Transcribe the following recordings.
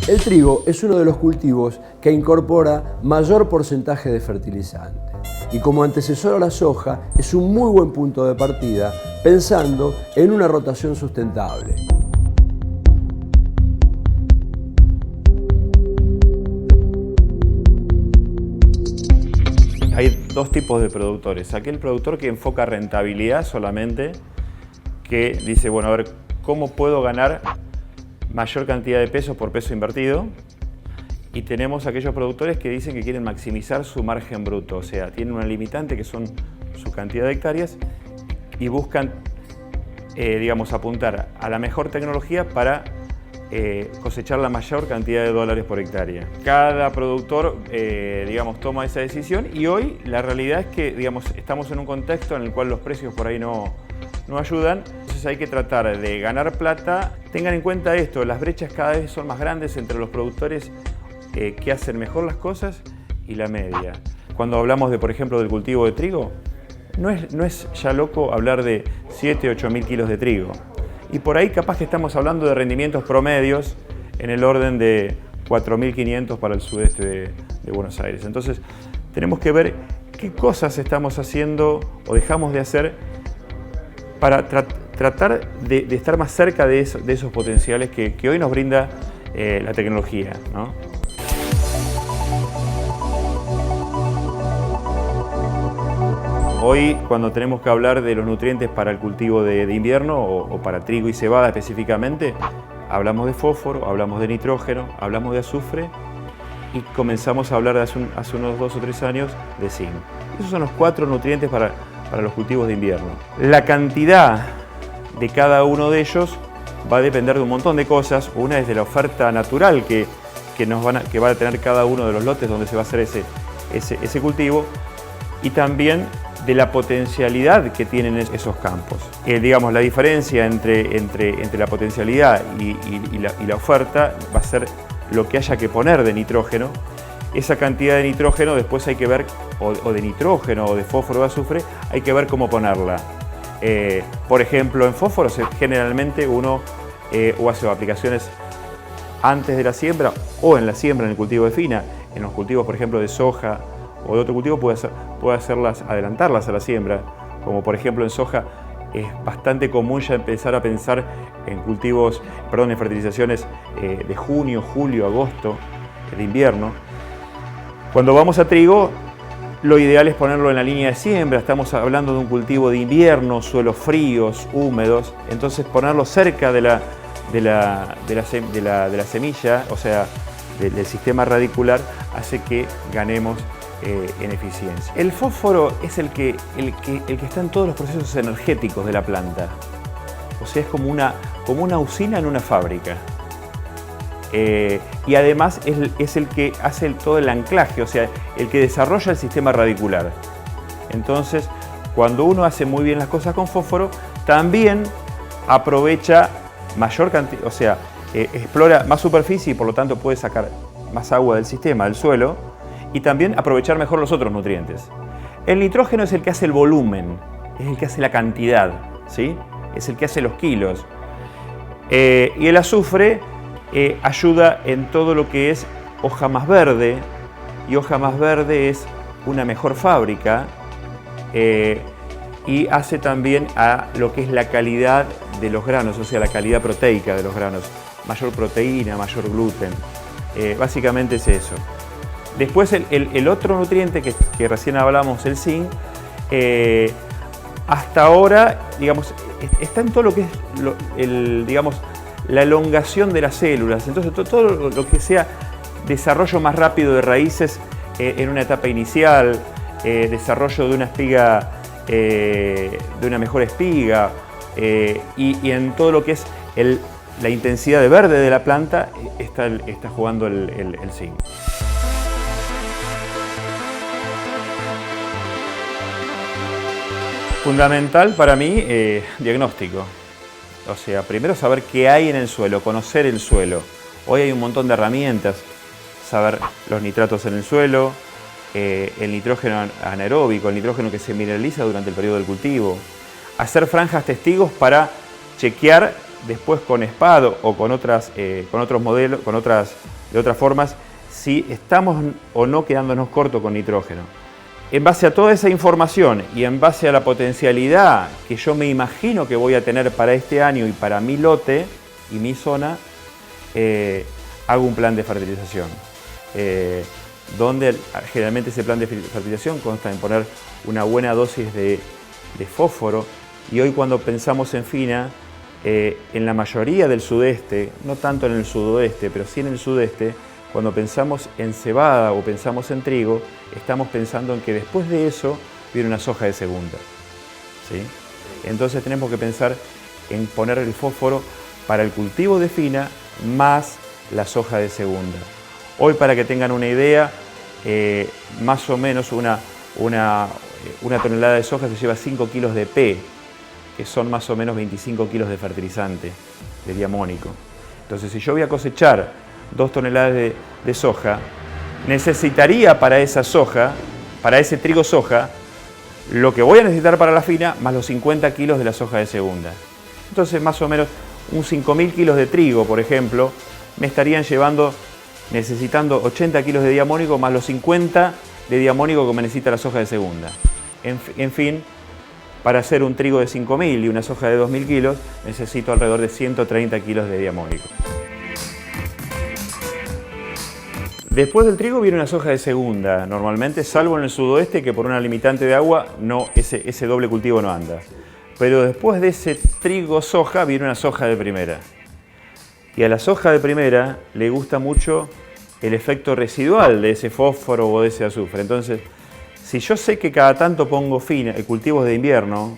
El trigo es uno de los cultivos que incorpora mayor porcentaje de fertilizante y como antecesor a la soja es un muy buen punto de partida pensando en una rotación sustentable. Hay dos tipos de productores. Aquel productor que enfoca rentabilidad solamente, que dice, bueno, a ver, ¿cómo puedo ganar mayor cantidad de pesos por peso invertido? Y tenemos aquellos productores que dicen que quieren maximizar su margen bruto, o sea, tienen una limitante que son su cantidad de hectáreas y buscan, digamos, apuntar a la mejor tecnología para cosechar la mayor cantidad de dólares por hectárea. Cada productor, digamos, toma esa decisión y hoy la realidad es que, digamos, estamos en un contexto en el cual los precios por ahí no ayudan. Entonces hay que tratar de ganar plata. Tengan en cuenta esto, las brechas cada vez son más grandes entre los productores que hacen mejor las cosas y la media. Cuando hablamos de, por ejemplo, del cultivo de trigo, no es ya loco hablar de 7 o 8 mil kilos de trigo. Y por ahí capaz que estamos hablando de rendimientos promedios en el orden de 4.500 para el sudeste de Buenos Aires. Entonces tenemos que ver qué cosas estamos haciendo o dejamos de hacer para tratar de estar más cerca de esos potenciales que hoy nos brinda la tecnología, ¿no? Hoy, cuando tenemos que hablar de los nutrientes para el cultivo de invierno o para trigo y cebada específicamente, hablamos de fósforo, hablamos de nitrógeno, hablamos de azufre y comenzamos a hablar hace unos 2 o 3 años de zinc. Esos son los 4 nutrientes para los cultivos de invierno. La cantidad de cada uno de ellos va a depender de un montón de cosas. Una es de la oferta natural que va a tener cada uno de los lotes donde se va a hacer ese cultivo y también de la potencialidad que tienen esos campos. Digamos, la diferencia entre la potencialidad y la oferta va a ser lo que haya que poner de nitrógeno. Esa cantidad de nitrógeno después hay que ver, o de nitrógeno o de fósforo o de azufre, hay que ver cómo ponerla. Por ejemplo, en fósforo generalmente uno o hace aplicaciones antes de la siembra o en la siembra en el cultivo de fina. En los cultivos, por ejemplo, de soja o de otro cultivo puede adelantarlas a la siembra, como por ejemplo en soja es bastante común ya empezar a pensar en en fertilizaciones de junio, julio, agosto, de invierno. Cuando vamos a trigo, lo ideal es ponerlo en la línea de siembra, estamos hablando de un cultivo de invierno, suelos fríos, húmedos, entonces ponerlo cerca de la semilla, o sea, del sistema radicular, hace que ganemos en eficiencia. El fósforo es el que está en todos los procesos energéticos de la planta. O sea, es como una usina en una fábrica. Y además es el que hace todo el anclaje, o sea, el que desarrolla el sistema radicular. Entonces, cuando uno hace muy bien las cosas con fósforo, también aprovecha mayor cantidad, o sea, explora más superficie y por lo tanto puede sacar más agua del sistema, del suelo, y también aprovechar mejor los otros nutrientes. El nitrógeno es el que hace el volumen, es el que hace la cantidad, ¿sí? Es el que hace los kilos. Y el azufre ayuda en todo lo que es hoja más verde, y hoja más verde es una mejor fábrica, y hace también a lo que es la calidad de los granos, o sea, la calidad proteica de los granos, mayor proteína, mayor gluten. Básicamente es eso. Después el otro nutriente que recién hablamos, el zinc, hasta ahora, digamos, está en todo lo que es digamos, la elongación de las células. Entonces todo lo que sea desarrollo más rápido de raíces en una etapa inicial, desarrollo de una espiga, de una mejor espiga, y en todo lo que es la intensidad de verde de la planta, está jugando el zinc. Fundamental para mí, diagnóstico. O sea, primero saber qué hay en el suelo, conocer el suelo. Hoy hay un montón de herramientas, saber los nitratos en el suelo, el nitrógeno anaeróbico, el nitrógeno que se mineraliza durante el periodo del cultivo. Hacer franjas testigos para chequear después con SPAD o con otros modelos, con otras de otras formas, si estamos o no quedándonos cortos con nitrógeno. En base a toda esa información y en base a la potencialidad que yo me imagino que voy a tener para este año y para mi lote y mi zona, hago un plan de fertilización. Donde generalmente ese plan de fertilización consta en poner una buena dosis de fósforo. Y hoy cuando pensamos en FINA, en la mayoría del sudeste, no tanto en el sudoeste, pero sí en el sudeste, cuando pensamos en cebada o pensamos en trigo, estamos pensando en que después de eso viene una soja de segunda, ¿sí? Entonces tenemos que pensar en poner el fósforo para el cultivo de FINA más la soja de segunda. Hoy, para que tengan una idea, más o menos una tonelada de soja se lleva 5 kilos de P, que son más o menos 25 kilos de fertilizante, de diamónico. Entonces, si yo voy a cosechar 2 toneladas de soja, necesitaría para esa soja, para ese trigo soja, lo que voy a necesitar para la FINA, más los 50 kilos de la soja de segunda. Entonces, más o menos, un 5.000 kilos de trigo, por ejemplo, me estarían necesitando 80 kilos de diamónico, más los 50 de diamónico que me necesita la soja de segunda. En fin, para hacer un trigo de 5.000 y una soja de 2.000 kilos, necesito alrededor de 130 kilos de diamónico. Después del trigo viene una soja de segunda, normalmente, salvo en el sudoeste, que por una limitante de agua ese doble cultivo no anda. Pero después de ese trigo soja viene una soja de primera. Y a la soja de primera le gusta mucho el efecto residual de ese fósforo o de ese azufre. Entonces, si yo sé que cada tanto pongo cultivos de invierno,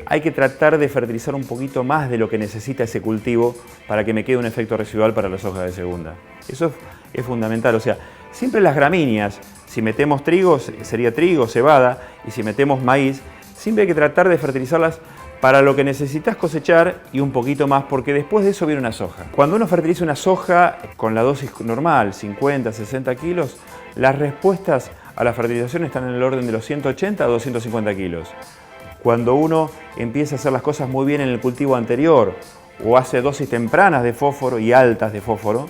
hay que tratar de fertilizar un poquito más de lo que necesita ese cultivo para que me quede un efecto residual para la soja de segunda. Eso es fundamental. O sea, siempre las gramíneas, si metemos trigo, sería trigo, cebada, y si metemos maíz, siempre hay que tratar de fertilizarlas para lo que necesitas cosechar y un poquito más, porque después de eso viene una soja. Cuando uno fertiliza una soja con la dosis normal, 50, 60 kilos, las respuestas a la fertilización están en el orden de los 180 a 250 kilos. Cuando uno empieza a hacer las cosas muy bien en el cultivo anterior o hace dosis tempranas de fósforo y altas de fósforo,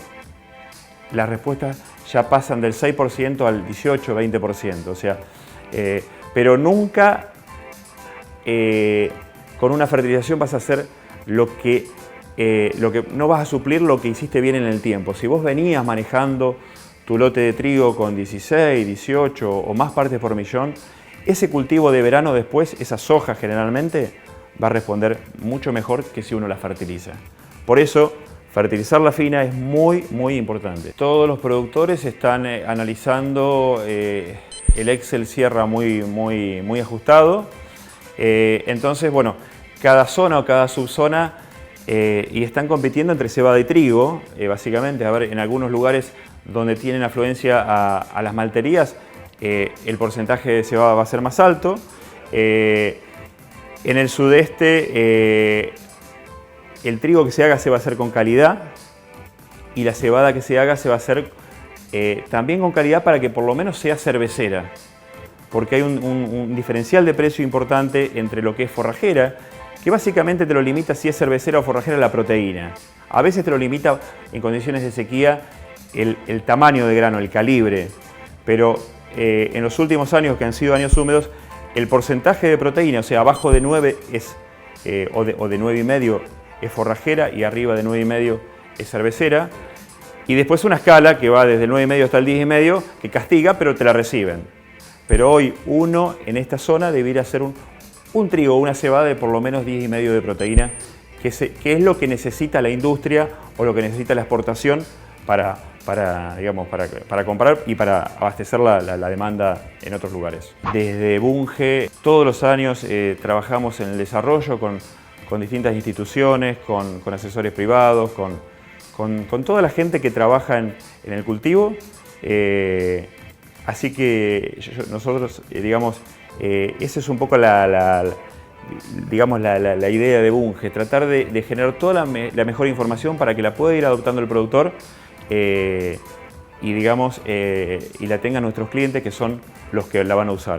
las respuestas ya pasan del 6% al 18, 20%. O sea, pero nunca con una fertilización vas a hacer lo que no vas a suplir lo que hiciste bien en el tiempo. Si vos venías manejando tu lote de trigo con 16, 18 o más partes por millón, ese cultivo de verano después, esa soja generalmente, va a responder mucho mejor que si uno la fertiliza. Por eso, fertilizar la FINA es muy, muy importante. Todos los productores están analizando el Excel Sierra muy ajustado. Entonces, bueno, cada zona o cada subzona y están compitiendo entre cebada y trigo, básicamente. A ver, en algunos lugares donde tienen afluencia a las malterías, el porcentaje de cebada va a ser más alto. En el sudeste, el trigo que se haga se va a hacer con calidad y la cebada que se haga se va a hacer también con calidad para que por lo menos sea cervecera, porque hay un diferencial de precio importante entre lo que es forrajera, que básicamente te lo limita si es cervecera o forrajera la proteína. A veces te lo limita en condiciones de sequía el tamaño de grano, el calibre, pero en los últimos años, que han sido años húmedos, el porcentaje de proteína, o sea, abajo de 9 o de 9,5 es forrajera y arriba de 9,5 es cervecera. Y después una escala que va desde el 9,5 hasta el 10,5 que castiga, pero te la reciben. Pero hoy uno en esta zona debería hacer un trigo o una cebada de por lo menos 10,5 de proteína, que es lo que necesita la industria o lo que necesita la exportación para comprar y para abastecer la demanda en otros lugares. Desde Bunge, todos los años trabajamos en el desarrollo con distintas instituciones, con asesores privados, con toda la gente que trabaja en el cultivo. Así que nosotros, esa es un poco la idea de Bunge, tratar de generar toda la mejor información para que la pueda ir adoptando el productor y la tengan nuestros clientes, que son los que la van a usar.